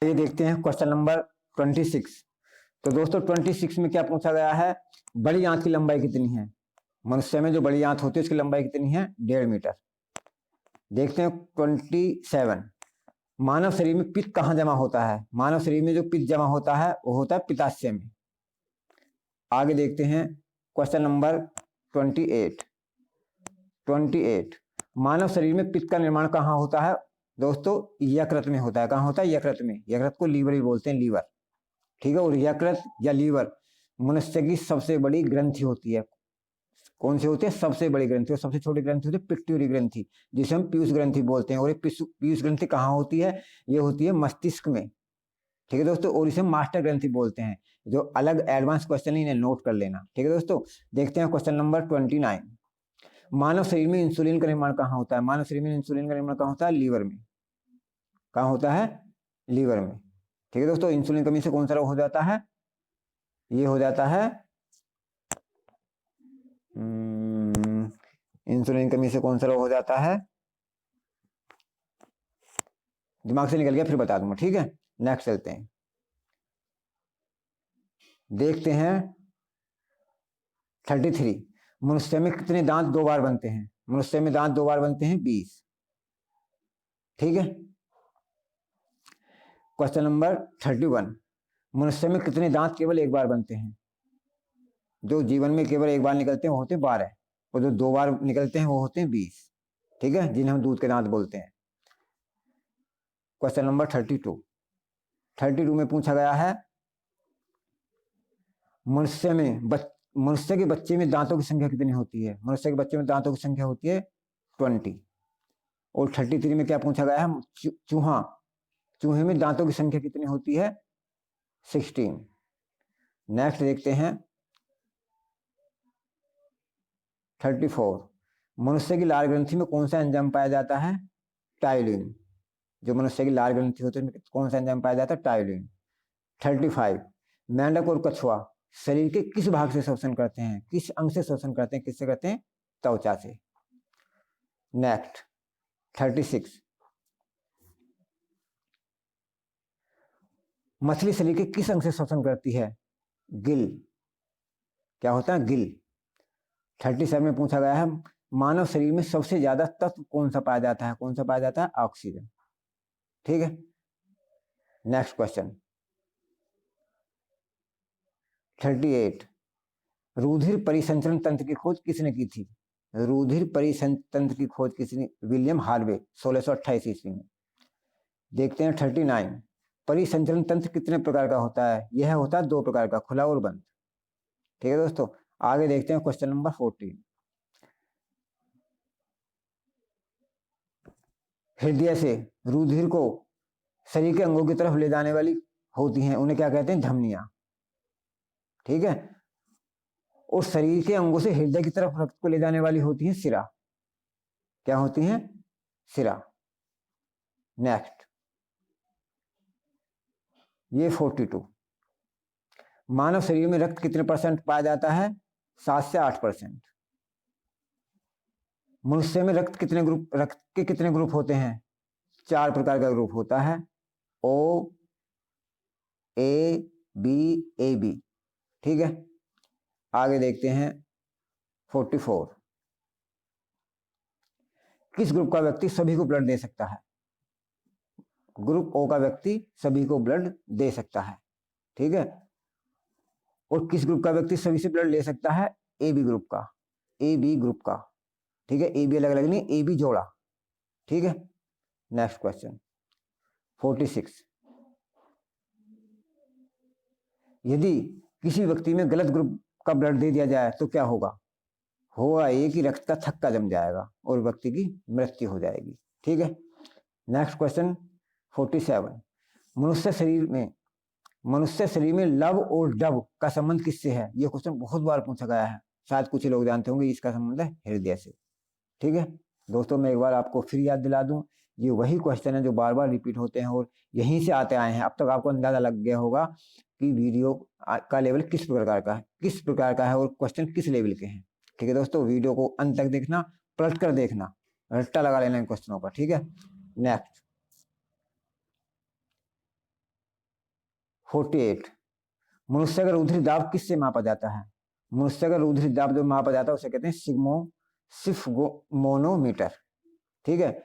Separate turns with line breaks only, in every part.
ये देखते हैं क्वेश्चन नंबर 26। तो दोस्तों 26 में क्या पूछा गया है, बड़ी आंत की लंबाई कितनी है। मनुष्य में जो बड़ी आंत होती है उसकी लंबाई कितनी है, 1.5 मीटर। देखते हैं 27, मानव शरीर में पित्त कहाँ जमा होता है। मानव शरीर में जो पित्त जमा होता है वो होता है पित्ताशय में। आगे देखते हैं क्वेश्चन नंबर 28। मानव शरीर में पित्त का निर्माण कहाँ होता है दोस्तों, यकृत में होता है। कहाँ होता है, यकृत में। यकृत को लीवर भी बोलते हैं, लीवर, ठीक है। और यकृत या लीवर मनुष्य की सबसे बड़ी ग्रंथि होती है। कौन सी होती है, सबसे बड़ी ग्रंथि। और सबसे छोटी ग्रंथि होती है पिट्यूटरी ग्रंथि, जिसे हम पीयूष ग्रंथि बोलते हैं। और ये पीयूष ग्रंथि कहाँ होती है, ये होती है मस्तिष्क में, ठीक है दोस्तों। और इसे मास्टर ग्रंथि बोलते हैं। जो अलग एडवांस क्वेश्चन है इन्हें नोट कर लेना, ठीक है दोस्तों। देखते हैं क्वेश्चन नंबर 29। मानव शरीर में इंसुलिन का निर्माण कहाँ होता है। मानव शरीर में इंसुलिन का निर्माण कहाँ होता है, लीवर में। कहाँ होता है, लीवर में, ठीक है दोस्तों। इंसुलिन कमी से कौन सा रोग हो जाता है, ये हो जाता है इंसुलिन कमी से कौन सा रोग हो जाता है, दिमाग से निकल गया, फिर बता दूंगा, ठीक है। नेक्स्ट चलते हैं। देखते हैं 33, मनुष्य में कितने दांत 2 बार बनते हैं। मनुष्य में दांत 2 बार बनते हैं, 20, ठीक है। क्वेश्चन नंबर 31, मनुष्य में कितने दांत केवल एक बार बनते हैं। जो जीवन में केवल एक बार निकलते हैं वो होते हैं 12, और जो 2 बार निकलते हैं वो होते हैं 20, ठीक है, जिन्हें हम दूध के दांत बोलते हैं। क्वेश्चन नंबर 32 में पूछा गया है, मनुष्य के बच्चे में दांतों की संख्या कितनी होती है। मनुष्य के बच्चे में दांतों की संख्या होती है 20। और 33 में क्या पूछा गया है, चूहे में दांतों की संख्या कितनी होती है, 16। नेक्स्ट देखते हैं 34, मनुष्य की लाल ग्रंथि में कौन सा एंजाइम पाया जाता है, टाइलिन। जो मनुष्य की लाल ग्रंथि होती है कौन सा एंजाइम पाया जाता है, टाइलिन। 35, मेंढक और कछुआ शरीर के किस भाग से श्वसन करते हैं, किस अंग से श्वसन करते हैं, किससे करते हैं, त्वचा से। नेक्स्ट 36, मछली शरीर के किस अंग से श्वसन करती है, गिल। क्या होता है, गिल। 37 में पूछा गया है, मानव शरीर में सबसे ज्यादा तत्व कौन सा पाया जाता है। कौन सा पाया जाता है, ऑक्सीजन, ठीक है। नेक्स्ट क्वेश्चन 38, रुधिर परिसंचरण तंत्र की खोज किसने की थी। रुधिर परिसंचरण तंत्र की खोज किसने, विलियम हार्वे, 1628 ईस्वी में। देखते हैं 39, परिसंचरण तंत्र कितने प्रकार का होता है। यह होता है 2 प्रकार का, खुला और बंद, ठीक है दोस्तों। आगे देखते हैं क्वेश्चन नंबर 14, हृदय से रुधिर को शरीर के अंगों की तरफ ले जाने वाली होती हैं, उन्हें क्या कहते हैं, धमनियां, ठीक है। और शरीर के अंगों से हृदय की तरफ रक्त को ले जाने वाली होती हैं सिरा। क्या होती हैं, सिरा। नेक्स्ट ये 42, मानव शरीर में रक्त कितने परसेंट पाया जाता है, 7 से 8%। मनुष्य में रक्त के कितने ग्रुप होते हैं, 4 प्रकार का ग्रुप होता है, ओ, ए, बी, ए बी, ठीक है। आगे देखते हैं 44, किस ग्रुप का व्यक्ति सभी को ब्लड दे सकता है। ग्रुप ओ का व्यक्ति सभी को ब्लड दे सकता है, ठीक है। और किस ग्रुप का व्यक्ति सभी से ब्लड ले सकता है, ए बी ग्रुप का, ए बी ग्रुप का, ठीक है। ए बी अलग अलग नहीं, ए बी जोड़ा, ठीक है। नेक्स्ट क्वेश्चन 46, यदि किसी व्यक्ति में गलत ग्रुप का ब्लड दे दिया जाए तो क्या होगा, होगा ये कि रक्त का थक्का जम जाएगा और व्यक्ति की मृत्यु हो जाएगी, ठीक है। नेक्स्ट क्वेश्चन 47, मनुष्य शरीर में लव और डव का संबंध किससे है। यह क्वेश्चन बहुत बार पूछा गया है, शायद कुछ लोग जानते होंगे। इसका संबंध है हृदय से, ठीक है दोस्तों। मैं एक बार आपको फिर याद दिला दूं, ये वही क्वेश्चन है जो बार बार रिपीट होते हैं और यहीं से आते आए हैं। अब तक आपको अंदाजा लग गया होगा कि वीडियो का लेवल किस प्रकार का है और क्वेश्चन किस लेवल के हैं, ठीक है दोस्तों। वीडियो को अंत तक देखना, पलट कर देखना, रट्टा लगा लेना इन क्वेश्चनों का, ठीक है। नेक्स्ट 48, मनुष्य का रुधिर दाब किससे मापा जाता है? मनुष्य का रुधिर दाब जो मापा जाता है उसे कहते हैं सिग्मोनोमीटर। ठीक है।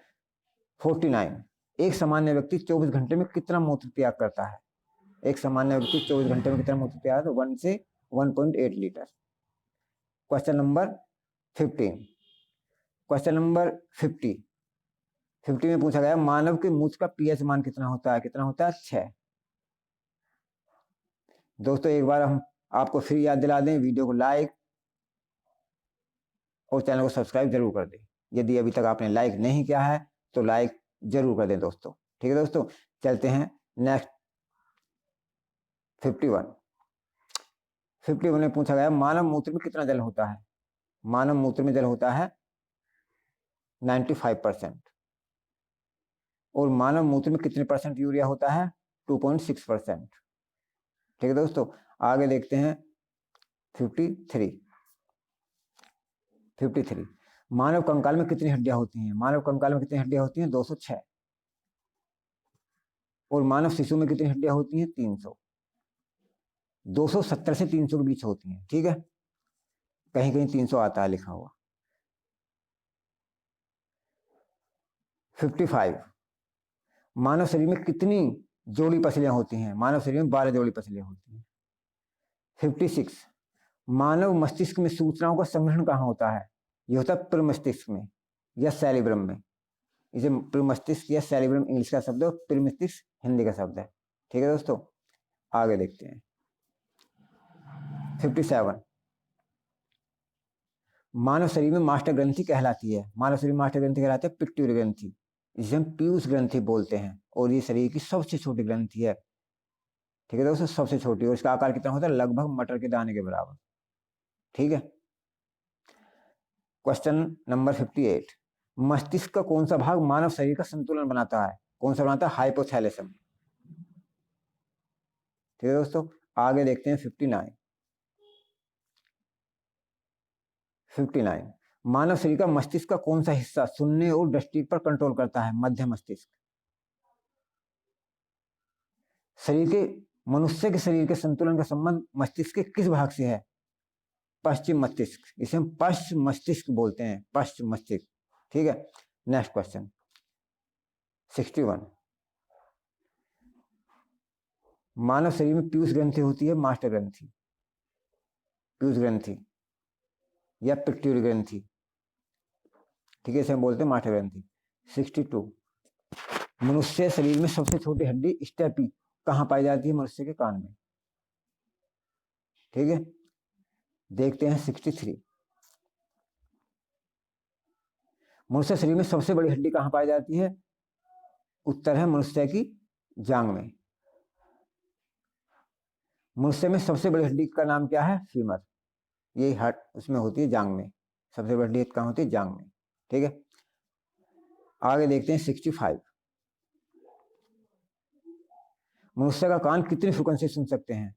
49, एक सामान्य व्यक्ति 24 घंटे में कितना मूत्र त्याग करता है? एक सामान्य व्यक्ति 24 घंटे में कितना मूत्र त्याग? 1 से 1.8 litre. Question number 15, question number 50 में पूछा गया मानव के मूत्र का पीएच मान कितना होता है? कितना होता है? 6। दोस्तों एक बार हम आपको फिर याद दिला दें, वीडियो को लाइक और चैनल को सब्सक्राइब जरूर कर दें। यदि अभी तक आपने लाइक नहीं किया है तो लाइक जरूर कर दें दोस्तों। ठीक है दोस्तों, चलते हैं नेक्स्ट 51 में पूछा गया मानव मूत्र में कितना जल होता है? मानव मूत्र में जल होता है 95%। और मानव मूत्र में कितने परसेंट यूरिया होता है? 2.6%। ठीक है दोस्तों, आगे देखते हैं 53। मानव कंकाल में कितनी हड्डियां होती हैं? मानव कंकाल में कितनी हड्डियां होती हैं? 206। और मानव शिशु में कितनी हड्डियां होती हैं? 300। 270 से 300 के बीच होती हैं। ठीक है, कहीं कहीं 300 आता है लिखा हुआ। 55, मानव शरीर में कितनी जोड़ी पसलियां होती हैं? मानव शरीर में 12 जोड़ी पसलियां होती हैं। 56, मानव मस्तिष्क में सूचनाओं का संग्रहण कहाँ होता है? ये होता है प्रमस्तिष्क में या सेरिब्रम में। इसे प्रमस्तिष्क या सेरिब्रम इंग्लिश का शब्द है, प्रमस्तिष्क हिंदी का शब्द है। ठीक है दोस्तों, आगे देखते हैं 57, मानव शरीर में मास्टर ग्रंथि कहलाती है? मानव शरीर में मास्टर ग्रंथि कहलाती है पिट्यूटरी ग्रंथि, जिसे हम पीयूष ग्रंथि बोलते हैं। और ये शरीर की सबसे छोटी ग्रंथि है। ठीक है दोस्तों, सबसे छोटी। और इसका आकार कितना होता है? लगभग मटर के दाने के बराबर। ठीक है। क्वेश्चन नंबर 58, मस्तिष्क का कौन सा भाग मानव शरीर का संतुलन बनाता है? कौन सा बनाता है? हाइपोथैलेमस। ठीक है दोस्तों, आगे देखते हैं 59, मानव शरीर का मस्तिष्क का कौन सा हिस्सा सुनने और दृष्टि पर कंट्रोल करता है? मध्य मस्तिष्क। शरीर के मनुष्य के शरीर के संतुलन का संबंध मस्तिष्क के किस भाग से है? पश्चिम मस्तिष्क। इसे हम पश्चिम मस्तिष्क बोलते हैं, पश्चिम मस्तिष्क। ठीक है। नेक्स्ट क्वेश्चन 61, मानव शरीर में पीयूष ग्रंथि होती है मास्टर ग्रंथि, पीयूष ग्रंथि या पिट्यूटरी ग्रंथि। ठीक है, इसे हम बोलते हैं मास्टर ग्रंथि। 62, मनुष्य शरीर में सबसे छोटी हड्डी स्टेपी कहाँ पाई जाती है? मनुष्य के कान में। ठीक है, देखते हैं 63, मनुष्य शरीर में सबसे बड़ी हड्डी कहाँ पाई जाती है? उत्तर है मनुष्य की जांघ में। मनुष्य में सबसे बड़ी हड्डी का नाम क्या है? फीमर। ये हड्डी उसमें होती है जांघ में। सबसे बड़ी हड्डी कहाँ होती है? जांघ में। ठीक है, आगे देखते हैं 65, मनुष्य का कान कितनी फ्रीक्वेंसी सुन सकते हैं?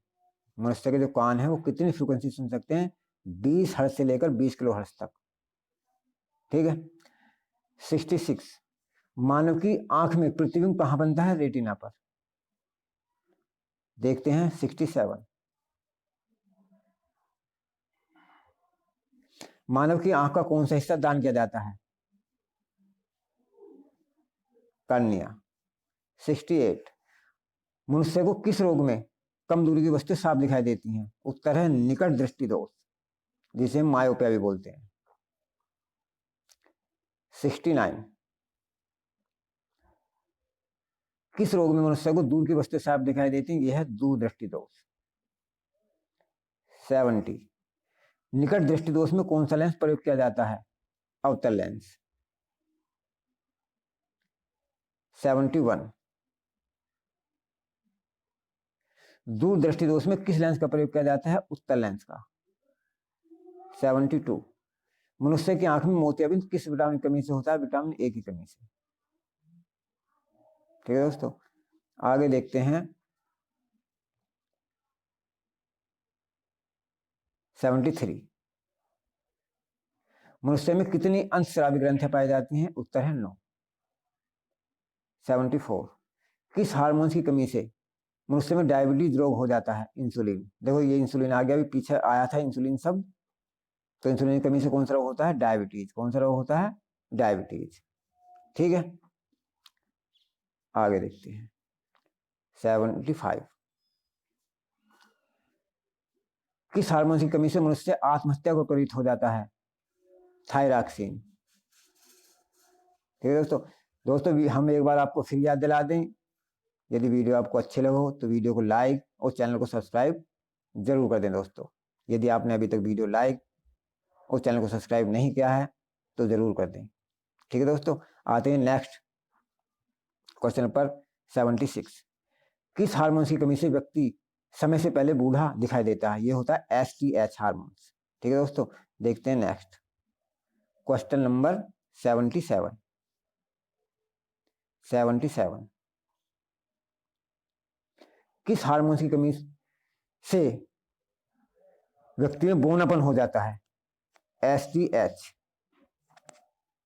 मनुष्य के जो कान है वो कितनी फ्रीक्वेंसी सुन सकते हैं? 20 हर्ट्ज से लेकर 20 किलो हर्ट्ज तक। ठीक है। 66, मानव की आंख में प्रतिबिंब कहां बनता है? रेटिना पर। देखते हैं 67, मानव की आंख का कौन सा हिस्सा दान किया जाता है? कर्निया। 68, मनुष्य को किस रोग में कम दूरी की वस्तु साफ दिखाई देती हैं? उत्तर है निकट दृष्टि दोष, जिसे हम मायोपिया भी बोलते हैं। 69, किस रोग में मनुष्य को दूर की वस्तु साफ दिखाई देती हैं? यह है दूरदृष्टि दोष। 70, निकट दृष्टि दोष में कौन सा लेंस प्रयोग किया जाता है? अवतल लेंस। 71, दूर दृष्टि दोष में किस लेंस का प्रयोग किया जाता है? उत्तल लेंस का। 72, मनुष्य की आंख में मोतियाबिंद किस विटामिन की कमी से होता है? विटामिन ए की कमी से। ठीक है दोस्तों, आगे देखते हैं 73, मनुष्य में कितनी अंतःस्रावी ग्रंथियां पाई जाती हैं? उत्तर है 9। 74, किस हार्मोन की कमी से मनुष्य में डायबिटीज रोग हो जाता है। इंसुलिन, देखो ये इंसुलिन आ गया, अभी पीछे आया था इंसुलिन सब, तो इंसुलिन की कमी से कौन सा रोग होता है? डायबिटीज। कौन सा रोग होता है? डायबिटीज। ठीक है, आगे देखते हैं 75। किस हार्मोन की कमी से मनुष्य आत्महत्या को प्रेरित हो जाता है? थायरॉक्सिन। ठीक है दोस्तों। दोस्तों हम एक बार आपको फिर याद दिला दें, यदि वीडियो आपको अच्छे लगे हो तो वीडियो को लाइक और चैनल को सब्सक्राइब जरूर कर दें दोस्तों। यदि आपने अभी तक वीडियो लाइक और चैनल को सब्सक्राइब नहीं किया है तो जरूर कर दें। ठीक है दोस्तों, आते हैं नेक्स्ट क्वेश्चन पर 76। किस हार्मोन की कमी से व्यक्ति समय से पहले बूढ़ा दिखाई देता है? ये होता है एसटीएच हार्मोन्स। ठीक है दोस्तों, देखते हैं नेक्स्ट क्वेश्चन नंबर 77। किस हार्मोन की कमी से व्यक्ति में बौनापन हो जाता है? एसटीएच।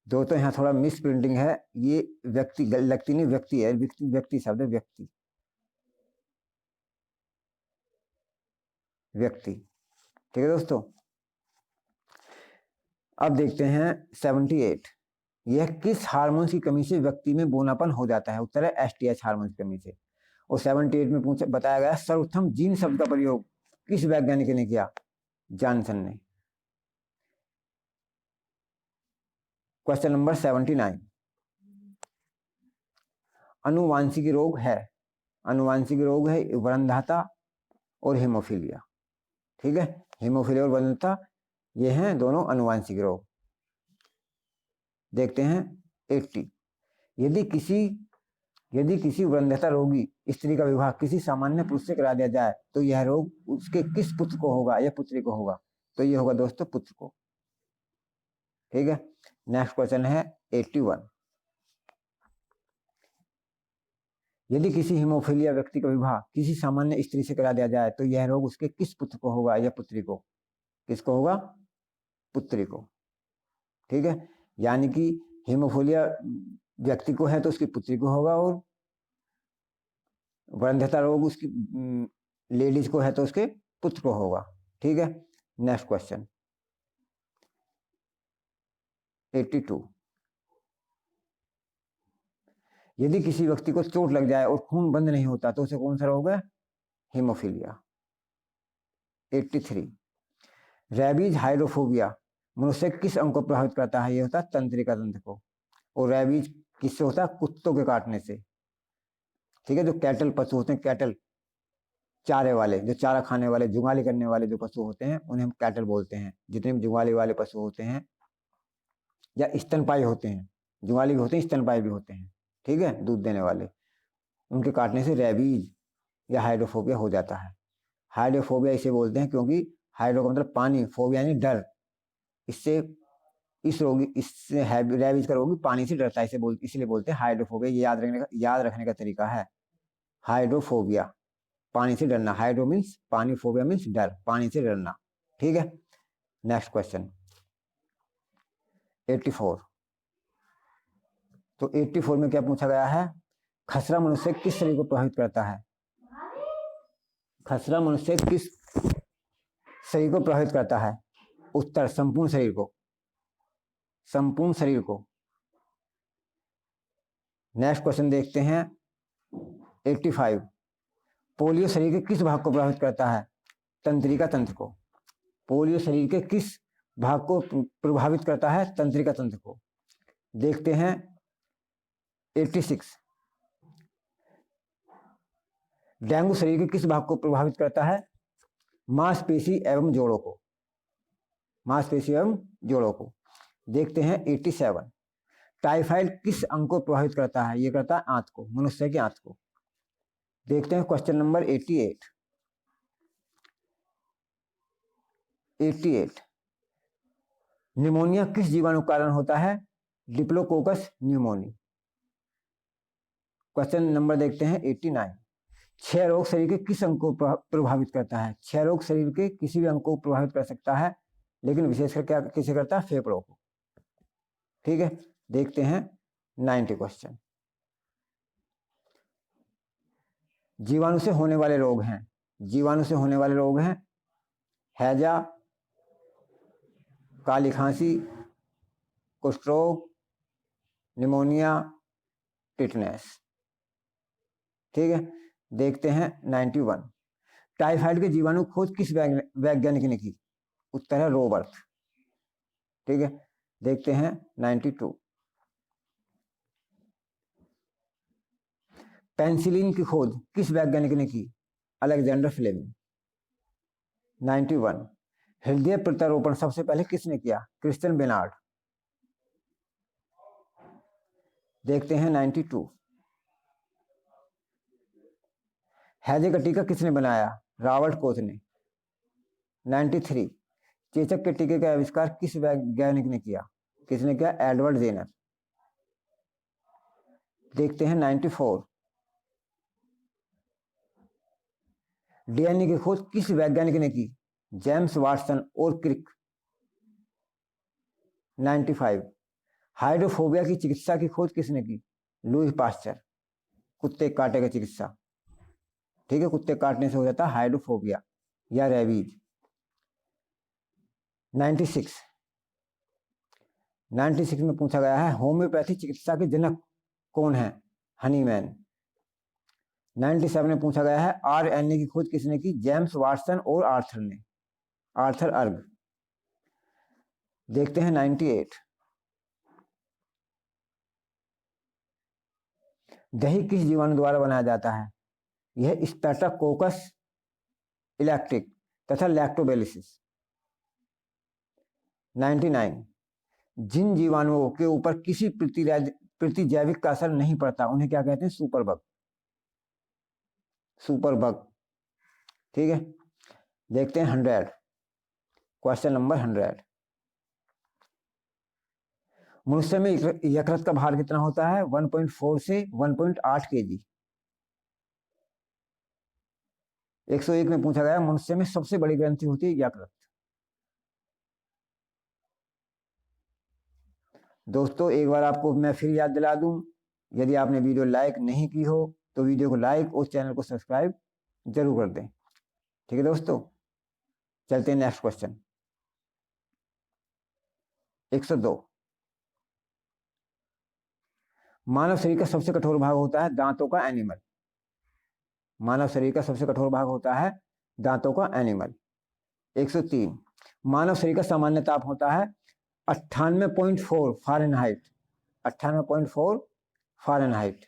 दोस्तों यहाँ थोड़ा मिस प्रिंटिंग है, ये व्यक्ति लगती नहीं, व्यक्ति है, व्यक्ति शब्द है, व्यक्ति। ठीक है दोस्तों, अब देखते हैं 78। यह किस हार्मोन की कमी से व्यक्ति में बौनापन हो जाता है? उत्तर है एसटीएच हार्मोन की कमी से। और 78 में बताया गया सर्वप्रथम जीन शब्द का प्रयोग किस वैज्ञानिक ने किया? जॉनसन ने। Question number 79। अनुवांशिक रोग है, अनुवांशिक रोग है वृद्धता और हेमोफीलिया। ठीक है, हेमोफीलिया और वृद्धता ये हैं दोनों अनुवांशिक रोग। देखते हैं 80। यदि किसी वृद्धता रोगी स्त्री का विवाह किसी सामान्य पुरुष से करा दिया जाए तो यह रोग उसके किस पुत्र को होगा या पुत्री को होगा? तो ये होगा दोस्तों पुत्र को। ठीक है, नेक्स्ट क्वेश्चन है 81। यदि किसी हीमोफीलिया व्यक्ति का विवाह किसी सामान्य स्त्री से करा दिया जाए तो यह रोग उसके किस पुत्र को होगा या पुत्री को? किसको होगा? पुत्री को। ठीक है, यानी कि हीमोफीलिया व्यक्ति को है तो उसकी पुत्री को होगा, और वृद्धता रोग उसकी लेडीज को है तो उसके पुत्र को होगा। ठीक है, नेक्स्ट क्वेश्चन 82। यदि किसी व्यक्ति को चोट लग जाए और खून बंद नहीं होता तो उसे कौन सा रोग है? हीमोफीलिया। 83। रेबीज हाइड्रोफोबिया मनुष्य किस अंग को प्रभावित करता है? ये होता है तंत्रिका तंत्र को। और रेबीज किससे होता है? कुत्तों के काटने से। ठीक है, जो कैटल पशु होते हैं, कैटल चारे वाले, जो चारा खाने वाले, जुगाली करने वाले जो पशु होते हैं उन्हें हम कैटल बोलते हैं। जितने भी जुगाली वाले पशु होते हैं या स्तनपायी होते हैं, जुगाली भी होते हैं, स्तनपायी भी होते हैं, ठीक है, दूध देने वाले, उनके काटने से रेबीज या हाइड्रोफोबिया हो जाता है। हाइड्रोफोबिया इसे बोलते हैं क्योंकि हाइड्रो का मतलब पानी, फोबिया यानी डर। इससे रेबीज का रोगी पानी से डरता है, इसलिए बोलते हैं हाइड्रोफोबिया। ये याद रखने का तरीका है। हाइड्रोफोबिया पानी से डरना, हाइड्रो मीन्स पानी, फोबिया मीन्स डर, पानी से डरना। ठीक है, नेक्स्ट क्वेश्चन 84। तो 84 में क्या पूछा गया है? खसरा मनुष्य किस शरीर को प्रभावित करता है? खसरा मनुष्य किस शरीर को प्रभावित करता है? उत्तर संपूर्ण शरीर को, संपूर्ण शरीर को। नेक्स्ट क्वेश्चन देखते हैं 85। पोलियो शरीर के किस भाग को प्रभावित करता है? तंत्रिका तंत्र को। पोलियो शरीर के किस भाग को प्रभावित करता है? तंत्रिका तंत्र को। देखते हैं 86। डेंगू शरीर के किस भाग को प्रभावित करता है? मांसपेशी एवं जोड़ों को, मांसपेशी एवं जोड़ों को। देखते हैं 87। टाइफाइड किस अंग को प्रभावित करता है? ये करता है आंत को, मनुष्य की आंत को। देखते हैं क्वेश्चन नंबर 88। 88। निमोनिया किस जीवाणु के कारण होता है? Diplococcus pneumoniae. क्वेश्चन नंबर देखते हैं 89। क्षय रोग शरीर के किस अंग को प्रभावित करता है? क्षय रोग शरीर के किसी भी अंग को प्रभावित कर सकता है, लेकिन विशेषकर क्या किसे करता है? फेफड़ों को। ठीक है, देखते हैं 90 क्वेश्चन। जीवाणु से होने वाले रोग हैं, जीवाणु से होने वाले रोग हैं हैजा, काली खांसी, कुष्ठ रोग, निमोनिया, टिटनेस। ठीक है, देखते हैं 91। टाइफाइड के जीवाणु खोज किस वैज्ञानिक ने की? उत्तर है रॉबर्ट। ठीक है, देखते हैं 92। पेनिसिलिन की खोज किस वैज्ञानिक ने की? Alexander Fleming. 91। हृदय प्रत्यारोपण सबसे पहले किसने किया? Christian Barnard. देखते हैं 92। हैजे का टीका किसने बनाया? रॉबर्ट कोच ने। 93। चेचक के टीके का आविष्कार किस वैज्ञानिक ने किया? किसने किया? Edward Jenner. देखते हैं 94। डीएनए की खोज किस वैज्ञानिक ने की? जेम्स वाटसन और क्रिक। 95। हाइड्रोफोबिया की चिकित्सा की खोज किसने की? Louis Pasteur. कुत्ते काटे का चिकित्सा। ठीक है, कुत्ते काटने से हो जाता है हाइड्रोफोबिया या रेबीज। 96। 96 में पूछा गया है होम्योपैथी चिकित्सा के जनक कौन है? हनीमैन। 97 में पूछा गया है आरएनए की खोज किसने की? जेम्स वाटसन और आर्थर ने, आर्थर अर्ग। देखते हैं 98। दही किस जीवाणु द्वारा बनाया जाता है? यह स्ट्रेप्टोकोकस इलेक्ट्रिक तथा लैक्टोबैसिलस। 99। जिन जीवाणुओं के ऊपर किसी प्रतिजैविक का असर नहीं पड़ता उन्हें क्या कहते हैं? सुपरबग। सुपरबग। ठीक है, देखते हैं 100। Question number 100। मनुष्य में यकृत का भार कितना होता है? 1.4 से 1.8 kg। 101 में पूछा गया मनुष्य में सबसे बड़ी ग्रंथि होती है यकृत। दोस्तों एक बार आपको मैं फिर याद दिला दूं, यदि आपने वीडियो लाइक नहीं की हो तो वीडियो को लाइक और चैनल को सब्सक्राइब जरूर कर दें। ठीक है दोस्तों, चलते हैं नेक्स्ट क्वेश्चन। 102। मानव शरीर का सबसे कठोर भाग होता है दांतों का एनिमल। मानव शरीर का सबसे कठोर भाग होता है दांतों का एनिमल। 103। मानव शरीर का सामान्य ताप होता है 98.4 फारेनहाइट। 98.4 Fahrenheit,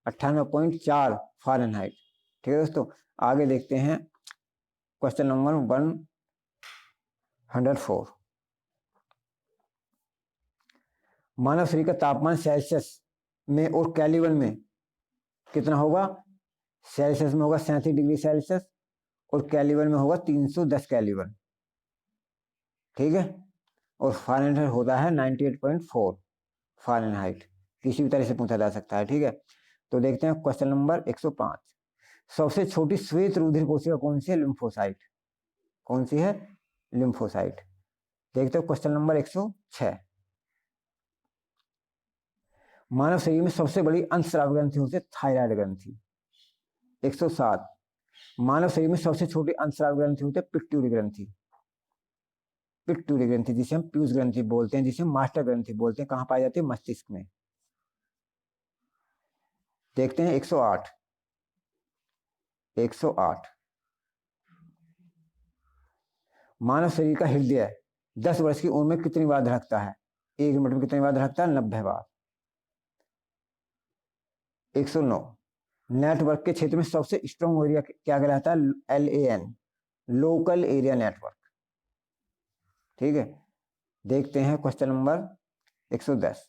98.4 Fahrenheit. ठीक है दोस्तों, आगे देखते हैं क्वेश्चन नंबर 104। मानव शरीर का तापमान सेल्सियस में और केल्विन में कितना होगा? सेल्सियस में होगा 37 डिग्री सेल्सियस और केल्विन में होगा 310 केल्विन। ठीक है, और फारेनहाइट होता है 98.4 फारेनहाइट। किसी भी तरह से पूछा जा सकता है। ठीक है, तो देखते हैं क्वेश्चन नंबर 105। सबसे छोटी श्वेत रुधिर कोशिका कौन सी है? लिम्फोसाइट। कौन सी है? लिम्फोसाइट। देखते हो क्वेश्चन नंबर 106। मानव शरीर में सबसे बड़ी अंतस्राव ग्रंथि होती है थायराइड ग्रंथि। 107। मानव शरीर में सबसे छोटी अंतस्राव ग्रंथि होती है पिट्यूटरी ग्रंथि। पिट्यूटरी ग्रंथि जिसे हम पीयूष ग्रंथि बोलते हैं, जिसे मास्टर ग्रंथि बोलते हैं, कहां पाई जाती है? मस्तिष्क में। देखते हैं 108। 108। मानव शरीर का हृदय 10 वर्ष की उम्र में कितनी बार धड़कता है? 1 मिनट में कितनी बार धड़कता है? 90 बार। 109। नेटवर्क के क्षेत्र में सबसे स्ट्रॉन्ग एरिया क्या कहलाता है? LAN, local area network. ठीक है, देखते हैं क्वेश्चन नंबर 110।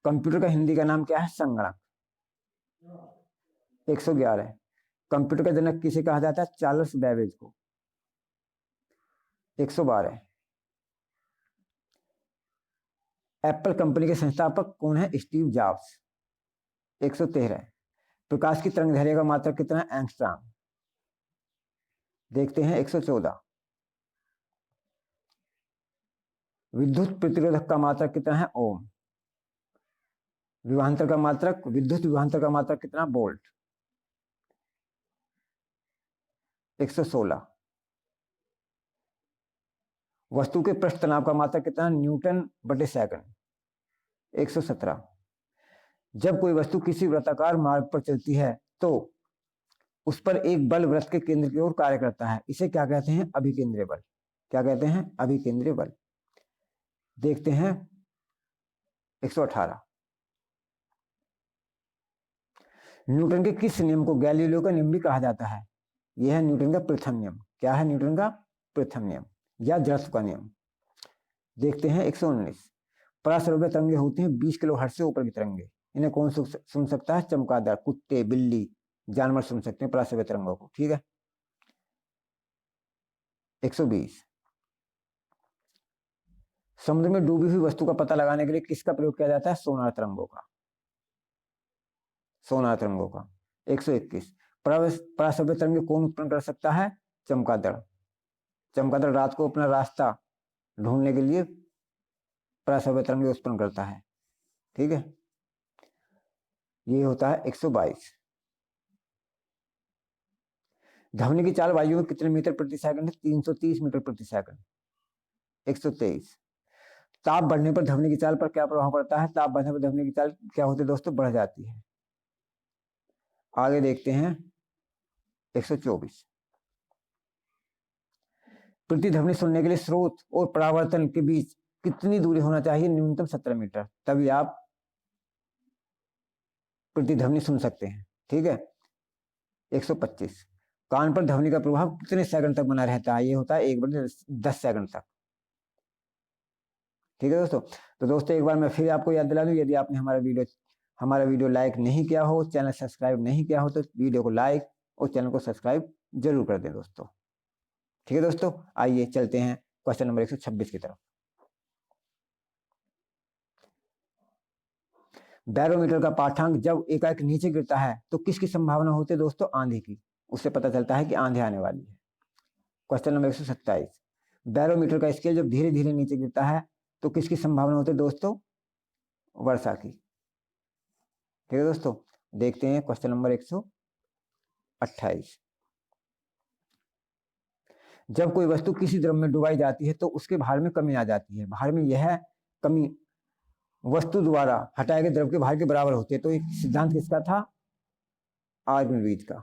कंप्यूटर का हिंदी का नाम क्या है? संगणक। 111। कंप्यूटर का जनक किसे कहा जाता है? चार्ल्स बेबेज को। 112। एप्पल कंपनी के संस्थापक कौन है? Steve jobs. 113। प्रकाश की तरंग दैर्घ्य का मात्रक कितना है? एंगस्ट्रॉम। देखते हैं 114। विद्युत प्रतिरोधक का मात्रक कितना है? ओम। विभवांतर का मात्रक, विद्युत विभवांतर का मात्रक कितना? वोल्ट। 116। वस्तु के पृष्ठ तनाव का मात्रक कितना? न्यूटन बटे सेकंड। 117। जब कोई वस्तु किसी वृत्ताकार मार्ग पर चलती है तो उस पर एक बल वृत्त के केंद्र की ओर कार्य करता है, इसे क्या कहते हैं? अभिकेंद्रीय बल। क्या कहते हैं? अभिकेंद्रीय बल। देखते हैं 118। न्यूटन के किस नियम को गैलीलियो का नियम भी कहा जाता है? यह है न्यूटन का प्रथम नियम। क्या है न्यूटन का प्रथम नियम या जड़त्व का नियम? देखते हैं 119। पराश्रव्य तरंगे होती हैं 20 किलो हर्ट्ज से ऊपर की तरंगे, इन्हें कौन सुन सकता है? चमगादड़, कुत्ते, बिल्ली, जानवर सुन सकते हैं पराश्रव्य तरंगों को। ठीक है। 120। समुद्र में डूबी हुई वस्तु का पता लगाने के लिए किसका प्रयोग किया जाता है? सोनार तरंगों का। सोनार तरंगों का। 121। पराश्रव्य तरंगे कौन उत्पन्न कर सकता है? चमगादड़। चमगादड़ रात को अपना रास्ता ढूंढने के लिए पराश्रव्य तरंगे उत्पन्न करता है। ठीक है। ये होता है 122। ध्वनि की चाल वायु में कितने मीटर प्रति सेकंड है? 330 मीटर प्रति सेकंड। 123। ताप बढ़ने पर ध्वनि की चाल पर क्या प्रभाव पड़ता है? ताप बढ़ने पर ध्वनि की चाल क्या होती है दोस्तों? बढ़ जाती है। आगे देखते हैं 124। प्रतिध्वनि सुनने के लिए स्रोत और परावर्तन के बीच कितनी दूरी होना चाहिए? न्यूनतम 17 मीटर, तभी आप प्रतिध्वनि सुन सकते हैं। ठीक है। 125। कान पर ध्वनि का प्रभाव कितने सेकंड तक बना रहता है? ये होता है 1/10 सेकंड तक। ठीक है दोस्तों। तो दोस्तों एक बार मैं फिर आपको याद दिला दूं, यदि आपने हमारा वीडियो लाइक नहीं किया हो, चैनल सब्सक्राइब नहीं किया हो, तो वीडियो को लाइक और चैनल को सब्सक्राइब जरूर कर दें दोस्तों। ठीक है दोस्तों, आइए चलते हैं क्वेश्चन नंबर 126 की तरफ। बैरोमीटर का पाठांक जब एकाएक नीचे गिरता है तो किसकी संभावना होती है दोस्तों? आंधी की। उससे पता चलता है कि आंधी आने वाली है। Question number 127। बैरोमीटर का स्केल जब धीरे धीरे नीचे गिरता है तो किसकी संभावना होती है दोस्तों? वर्षा की। ठीक है दोस्तों, देखते हैं क्वेश्चन नंबर 128। जब कोई वस्तु किसी द्रव में डुबाई जाती है तो उसके भार में कमी आ जाती है। भार में यह कमी वस्तु द्वारा हटाए गए द्रव के भार के बराबर होती है। तो एक सिद्धांत किसका था? आर्किमिडीज का।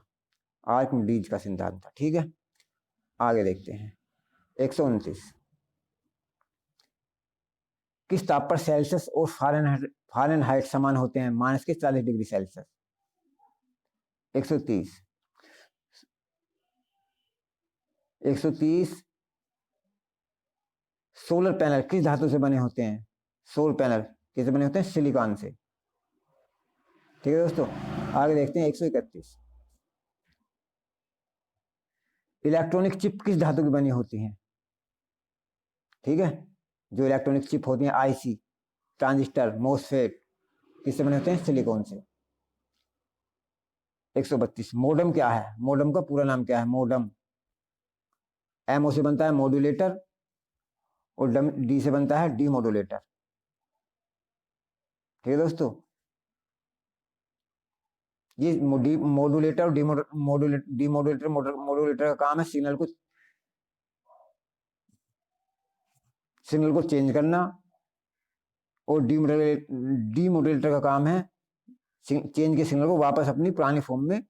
आर्किमिडीज का सिद्धांत था। ठीक है। आगे देखते हैं 129। किस ताप पर सेल्सियस और फारेनहाइट समान होते हैं? -40 डिग्री सेल्सियस। 130। 130। सोलर पैनल किस धातु से बने होते हैं? सोलर पैनल किससे बने होते हैं? सिलिकॉन से। ठीक है दोस्तों, आगे देखते हैं 131। इलेक्ट्रॉनिक चिप किस धातु की बनी होती हैं? ठीक है, जो इलेक्ट्रॉनिक चिप होती हैं, आईसी, ट्रांजिस्टर, मोसफेट, किससे बने होते हैं? सिलिकॉन से। 132। मोडम क्या है? मोडम का पूरा नाम क्या है? मोडम एमओ से बनता है मॉड्यूलेटर और डी से बनता है डीमॉड्यूलेटर। ठीक है दोस्तों, ये मॉड्यूलेटर और डीमॉड्यूलेटर का काम है सिग्नल को चेंज करना, और डीमॉड्यूलेटर का काम है चेंज के सिग्नल को वापस अपनी पुरानी फॉर्म में,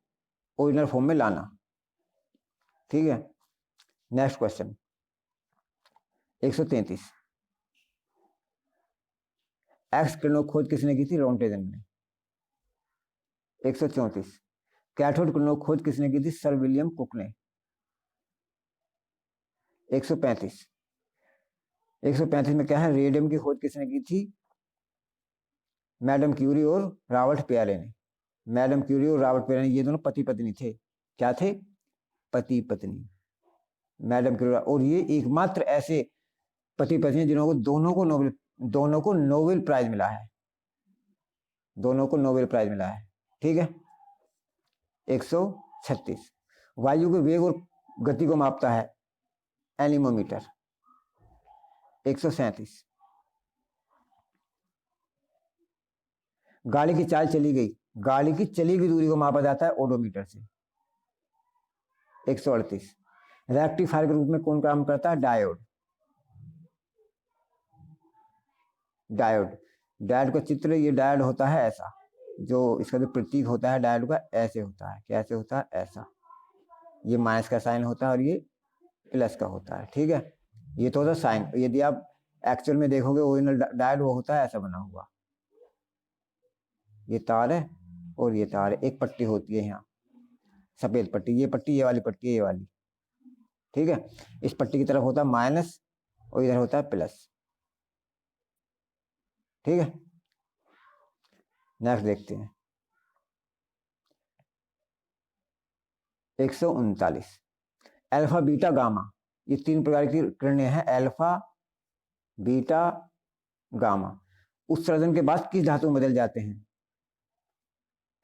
ओरिजिनल फॉर्म में लाना। ठीक है। Next question 133। एक्स किरणों की खोज किसने की थी? रॉन्टेजन ने। 134। कैथोड किरणों की खोज किसने की थी? सर विलियम कुक ने। 135। 135 में क्या है? रेडियम की खोज किसने की थी? मैडम क्यूरी और रॉबर्ट पियरे ने। मैडम क्यूरी और रॉबर्ट पियरे, ये दोनों पति पत्नी थे। क्या थे? पति पत्नी। मैडम क्यूरी, और ये एकमात्र ऐसे पति पत्नी जिन्हों को दोनों को नोबेल प्राइज मिला है। दोनों को नोबेल प्राइज मिला है। ठीक है। 136। वायु के वेग और गति को मापता है एनीमोमीटर। 137। गाड़ी की चाल चली गई, गाड़ी की चली गई दूरी को मापा जाता है ओडोमीटर से। 138। रेक्टिफायर के रूप में कौन काम करता है? डायोड। डायोड, डायोड का चित्र, ये डायोड होता है ऐसा, जो इसका जो प्रतीक होता है डायोड का ऐसे होता है। कैसे होता है? ऐसा। ये माइनस का साइन होता है और ये प्लस का होता है। ठीक है, ये तो होता है साइन। यदि आप एक्चुअल में देखोगे ओरिजिनल डायोड वो होता है ऐसा बना हुआ। ये तार है और ये तार है, एक पट्टी होती है यहाँ सफेद पट्टी, ये पट्टी, ये वाली पट्टी, ये वाली। ठीक है, इस पट्टी की तरफ होता है माइनस और इधर होता है प्लस। ठीक है, नेक्स्ट देखते हैं 139। अल्फा बीटा गामा, ये 3 प्रकार की किरणें हैं, अल्फा बीटा गामा। उत्सर्जन के बाद किस धातु में बदल जाते हैं?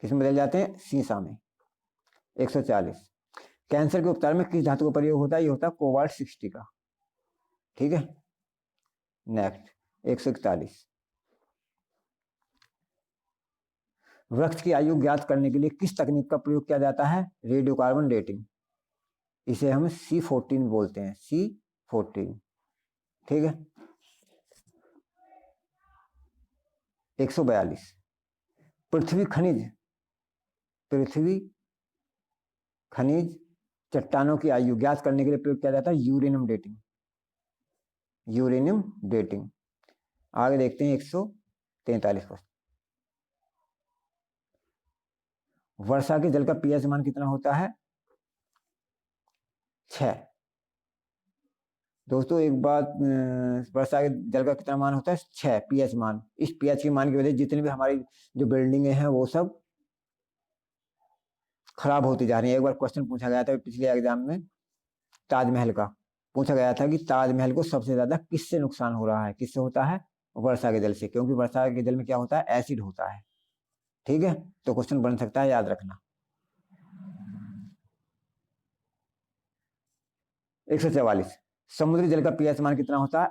किस में बदल जाते हैं? सीसा में। 140। कैंसर के उपचार में किस धातु का प्रयोग होता है? ये होता है कोबाल्ट 60 का। ठीक है, नेक्स्ट 141। वृक्ष की आयु ज्ञात करने के लिए किस तकनीक का प्रयोग किया जाता है? Radiocarbon dating. इसे हम C14 बोलते हैं, C14। ठीक है, 142। पृथ्वी खनिज चट्टानों की आयु ज्ञात करने के लिए प्रयोग किया जाता है यूरेनियम डेटिंग। Uranium dating. आगे देखते हैं 143 पर। वर्षा के जल का पीएच मान कितना होता है? 6। दोस्तों एक बात, वर्षा के जल का कितना मान होता है? 6 पीएच मान। इस पीएच के मान की वजह से जितनी भी हमारी जो बिल्डिंगें हैं वो सब खराब होती जा रही है। एक बार क्वेश्चन पूछा गया था पिछले एग्जाम में, ताजमहल का पूछा गया था कि ताजमहल को सबसे ज्यादा किससे नुकसान हो रहा है? किससे होता है? वर्षा के जल से, क्योंकि वर्षा के जल में क्या होता है? एसिड होता है। ठीक है, तो क्वेश्चन बन सकता है, याद रखना। 144। समुद्री जल का पीएच मान कितना होता है?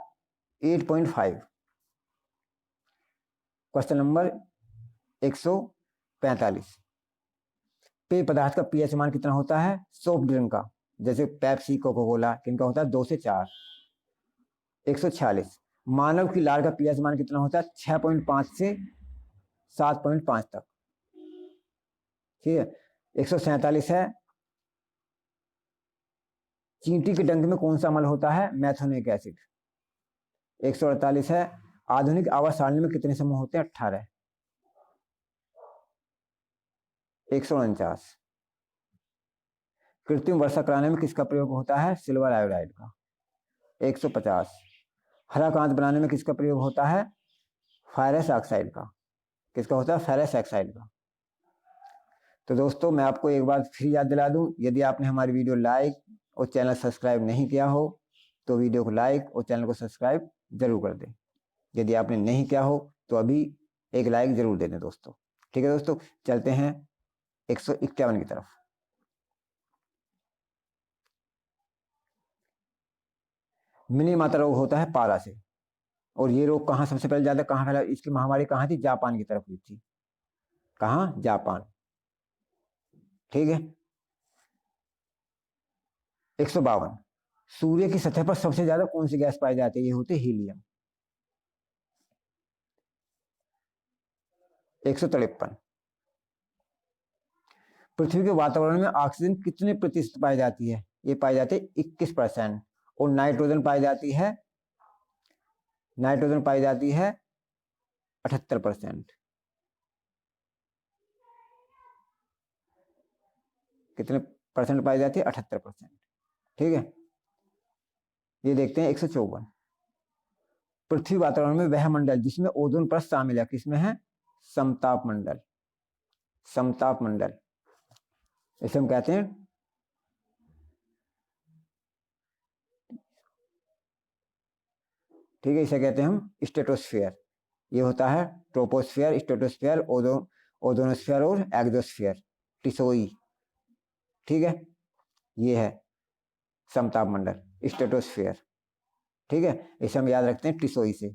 8.5। Question number 145। पेय पदार्थ का पीएच मान कितना होता है? सॉफ्ट ड्रिंक का, जैसे पेप्सी, कोका कोला, किनका होता है? 2 से 4। 146। मानव की लार का पीएच मान कितना होता है? 6.5 से 7.5 तक। ठीक है, 147 है, चींटी के डंक में कौन सा अम्ल होता है? मैथोनिक एसिड। 148 है, आधुनिक आवास सारणी में कितने समूह होते हैं? 18। 149। कृत्रिम वर्षा कराने में किसका प्रयोग होता है? सिल्वर आयोडाइड का। 150। हरा कांच बनाने में किसका प्रयोग होता है? फेरस ऑक्साइड का। किसका होता है? फेरस ऑक्साइड का। तो दोस्तों मैं आपको एक बार फिर याद दिला दूं, यदि आपने हमारी वीडियो लाइक और चैनल सब्सक्राइब नहीं किया हो तो वीडियो को लाइक और चैनल को सब्सक्राइब जरूर कर दें। यदि आपने नहीं किया हो तो अभी एक लाइक जरूर दे दें दोस्तों। ठीक है दोस्तों, चलते हैं 151 की तरफ। मिनी मात्रा रोग होता है पारा से, और ये रोग कहाँ सबसे पहले ज्यादा कहाँ फैला? इसकी महामारी कहाँ थी? जापान की तरफ हुई थी। कहाँ? जापान। ठीक है, 152। सूर्य की सतह पर सबसे ज्यादा कौन सी गैस पाई जाती है? ये होती है हीलियम। 153। पृथ्वी के वातावरण में ऑक्सीजन कितने प्रतिशत पाई जाती है? ये पाई जाती है 21%। और नाइट्रोजन पाई जाती है 78%। कितने परसेंट पाई जाती है? 78%। ठीक है, ये देखते हैं 154। पृथ्वी वातावरण में वह मंडल जिसमें ओजोन परत शामिल है, किसमें है? समताप मंडल। समताप मंडल इसे हम कहते हैं, ठीक है, इसे कहते हैं हम स्ट्रेटोस्फीयर। ये होता है ट्रोपोस्फीयर, स्ट्रेटोस्फीयर, ओजोनोस्फीयर और एक्सोस्फीयर, टिसोई। ठीक है, ये है समताप मंडल, स्ट्रेटोस्फीयर। ठीक है, इसे हम याद रखते हैं टिसोई से।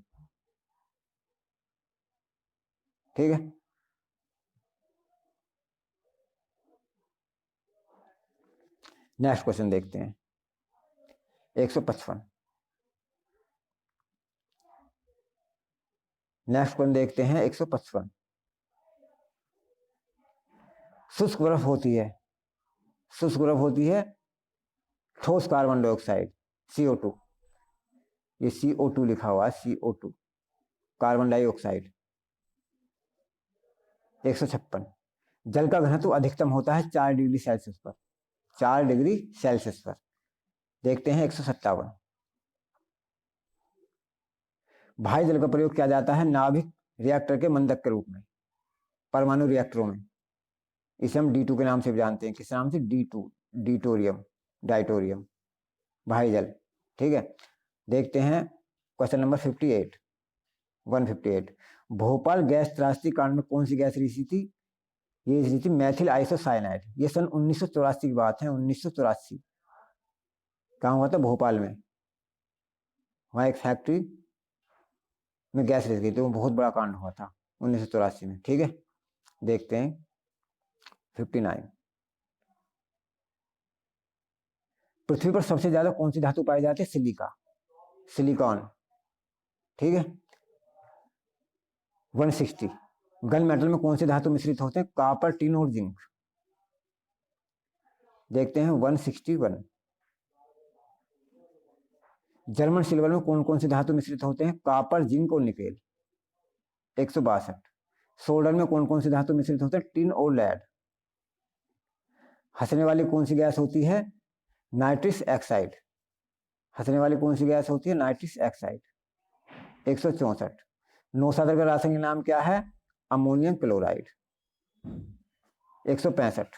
ठीक है, नेक्स्ट क्वेश्चन देखते हैं 155। नेक्स्ट क्वेश्चन देखते हैं 155। शुष्क बर्फ होती है, शुष्क बर्फ होती है ठोस कार्बन डाइऑक्साइड CO2, ये CO2 लिखा हुआ है, CO2 कार्बन डाइऑक्साइड। 156। जल का घनत्व अधिकतम होता है 4 डिग्री सेल्सियस पर, 4 डिग्री सेल्सियस पर। देखते हैं 157। भारी जल का प्रयोग किया जाता है नाभिक रिएक्टर के मंदक के रूप में, परमाणु रिएक्टरों में। इसे हम D2 के नाम से भी जानते हैं। किस नाम से? D2, डिटोरियम, डाइटोरियम, भारी जल। ठीक है, देखते हैं क्वेश्चन नंबर 58, 158। भोपाल गैस त्रासदी कांड में कौन सी गैस रिसी थी? ये रिसी थी मैथिल आइसोसाइनाइड। ये सन 1984 की बात है, 1984। कहाँ हुआ था? भोपाल में। वहाँ एक फैक्ट्री में गैस रिस गई थी, वो बहुत बड़ा कांड हुआ था 1984 में। ठीक है, देखते हैं 59। पृथ्वी पर सबसे ज्यादा कौन सी धातु पाई जाती है? Silica, silicon. ठीक है, 160। गन मेटल में कौन से धातु मिश्रित होते हैं? कॉपर, टिन और जिंक। देखते हैं 161। जर्मन सिल्वर में कौन कौन से धातु मिश्रित होते हैं? कॉपर, जिंक और निकेल। 162। सोल्डर में कौन कौन से धातु मिश्रित होते हैं? टिन और लेड। हंसने वाली कौन सी गैस होती है? Nitrous oxide. हंसने वाली कौन सी गैस होती है? Nitrous oxide. 164। नौशादर का रासायनिक नाम क्या है? Ammonium chloride. 165।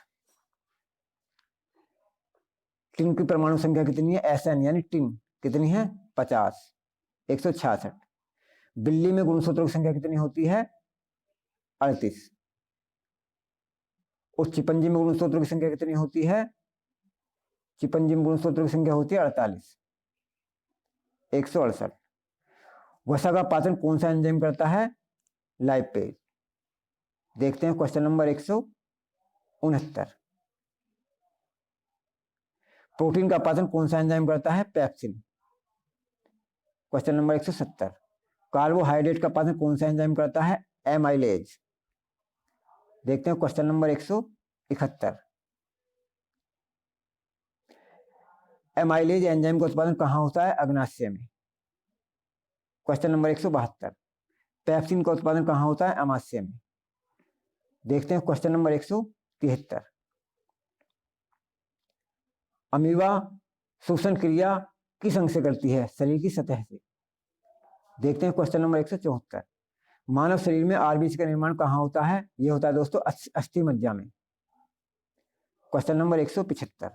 टिन की परमाणु संख्या कितनी है? SN यानी टिन कितनी है? 50। 166। बिल्ली में गुणसूत्रों की संख्या कितनी होती है? 38। और चिपंजी में गुणसूत्रों की संख्या कितनी होती है? चिपंजी में गुणसूत्रों की संख्या होती है 48। 168। वसा का पाचन कौन सा एंजाइम करता है? लाइपेज। देखते हैं क्वेश्चन नंबर 169। प्रोटीन का पाचन कौन सा एंजाइम करता है? पेप्सिन। Question number 170। कार्बोहाइड्रेट का पाचन कौन सा एंजाइम करता है? एमाइलेज। देखते हैं क्वेश्चन नंबर 171। एमाइलेज एंजाइम का उत्पादन कहाँ होता है? अग्नाशय में। Question number 172। पेप्सिन का उत्पादन कहाँ होता है? अमाशय में। देखते हैं क्वेश्चन नंबर 173। अमीबा श्वसन क्रिया किस अंग से करती है? शरीर की सतह से। देखते हैं क्वेश्चन नंबर 174। मानव शरीर में आरबीसी का निर्माण कहाँ होता है? यह होता है दोस्तों अस्थि मज्जा में। Question number 175।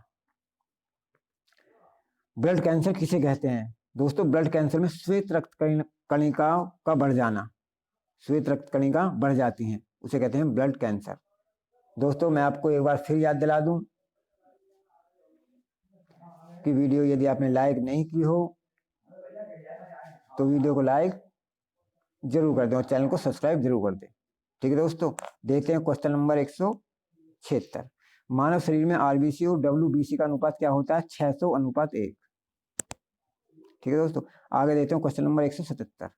ब्लड कैंसर किसे कहते हैं? दोस्तों ब्लड कैंसर में श्वेत रक्त कणिकाओं का बढ़ जाना, श्वेत रक्त कणिका बढ़ जाती हैं, उसे कहते हैं ब्लड कैंसर। दोस्तों मैं आपको एक बार फिर याद दिला दूं कि वीडियो यदि आपने लाइक नहीं की हो तो वीडियो को लाइक जरूर कर दें और चैनल को सब्सक्राइब जरूर कर दें। ठीक है दोस्तों, देखते हैं क्वेश्चन नंबर 176। मानव शरीर में आरबीसी और डब्ल्यूबीसी का अनुपात क्या होता है? 600:1। ठीक है दोस्तों, आगे देखते हैं क्वेश्चन नंबर 177।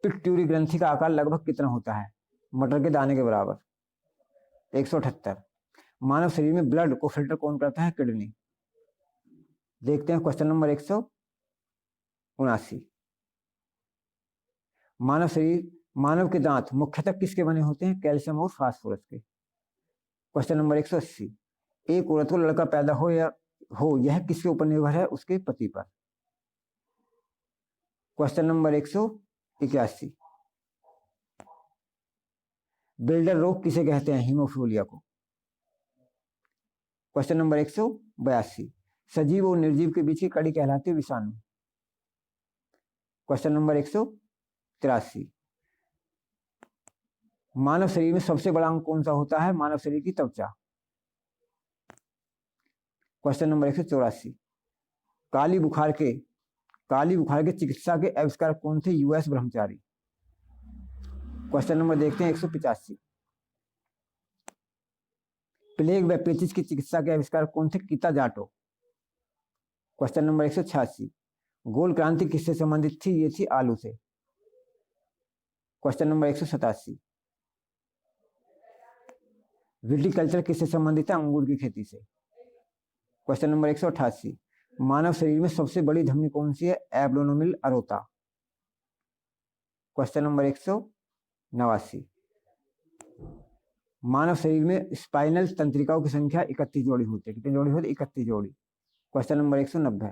पिट्यूटरी ग्रंथि का आकार लगभग कितना होता है? मटर के दाने के बराबर। 178। मानव शरीर में ब्लड को फिल्टर कौन करता है? किडनी। देखते हैं क्वेश्चन नंबर 179। मानव के दांत मुख्यतः किसके बने होते हैं? कैल्शियम और फास्फोरस के। Question number 180। एक औरत को लड़का पैदा हो या हो यह किसके ऊपर निर्भर है? उसके पति पर। Question number 181। बिल्डर रोग किसे कहते हैं? हीमोफिलिया को। Question number 182। सजीव और निर्जीव के बीच की कड़ी कहलाती है विषाणु। Question number 183। मानव शरीर में सबसे बड़ा अंग कौन सा होता है? मानव शरीर की त्वचा। Question number 184। काली बुखार के चिकित्सा के आविष्कारक कौन थे? US ब्रह्मचारी। क्वेश्चन नंबर देखते हैं 185। प्लेग व पेचिस की चिकित्सा के आविष्कार कौन थे? किताजाटो। क्वेश्चन नंबर 186, गोल क्रांति किससे संबंधित थी? ये थी आलू से। क्वेश्चन नंबर 187, विटिकल्चर किससे संबंधित है? अंगूर की खेती से। क्वेश्चन नंबर 188, मानव शरीर में सबसे बड़ी धमनी कौन सी है? Abdominal aorta. क्वेश्चन नंबर 189, मानव शरीर में स्पाइनल तंत्रिकाओं की संख्या 31 जोड़ी होती है। कितनी जोड़ी होती है? 31 जोड़ी। क्वेश्चन नंबर 190,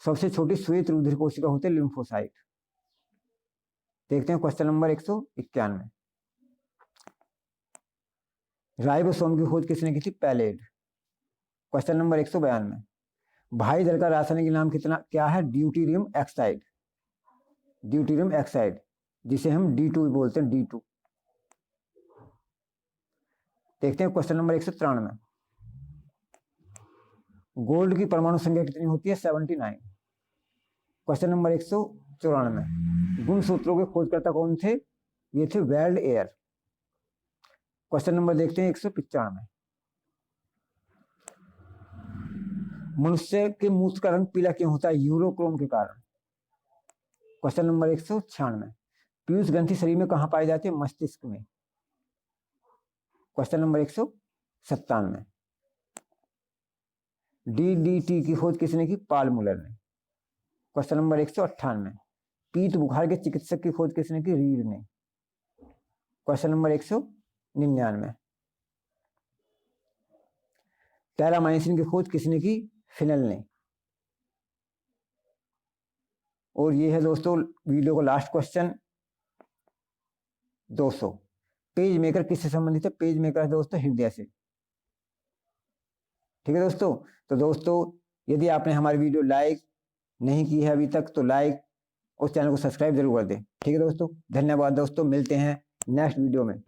सबसे छोटी श्वेत रुधिर कोशिका होते हैं लिम्फोसाइट। देखते हैं क्वेश्चन नंबर 191, राइबोसोम की खोज किसने की थी? पैलेड। क्वेश्चन नंबर 192, भाई जल का रासायनिक नाम क्या है? Deuterium oxide. ड्यूटीरियम ऑक्साइड, जिसे हम D2 बोलते हैं, D2। देखते हैं क्वेश्चन नंबर 193, गोल्ड की परमाणु संख्या कितनी होती है? 79। क्वेश्चन नंबर 194, गुण सूत्रों के खोजकर्ता कौन थे? ये थे वेल्ड एयर। क्वेश्चन नंबर देखते हैं 195, मनुष्य के मूत्र का रंग पीला क्यों होता है? यूरोक्रोम के कारण। क्वेश्चन नंबर 196, पीयूष ग्रंथि शरीर में कहां पाई जाती है? मस्तिष्क में। क्वेश्चन नंबर 197, DDT की खोज किसने की? पाल मुलर ने। क्वेश्चन नंबर 198, पीत बुखार के चिकित्सक की खोज किसने की? रीड ने। क्वेश्चन नंबर 199, टेरामाइसिन की खोज किसने की? फिनल ने। और ये है दोस्तों वीडियो का लास्ट क्वेश्चन 200, पेज मेकर किससे संबंधित है? पेज मेकर है दोस्तों हृदय से। ठीक है दोस्तों, तो दोस्तों यदि आपने हमारी वीडियो लाइक नहीं की है अभी तक तो लाइक और चैनल को सब्सक्राइब जरूर कर दें। ठीक है दोस्तों, धन्यवाद दोस्तों, मिलते हैं नेक्स्ट वीडियो में।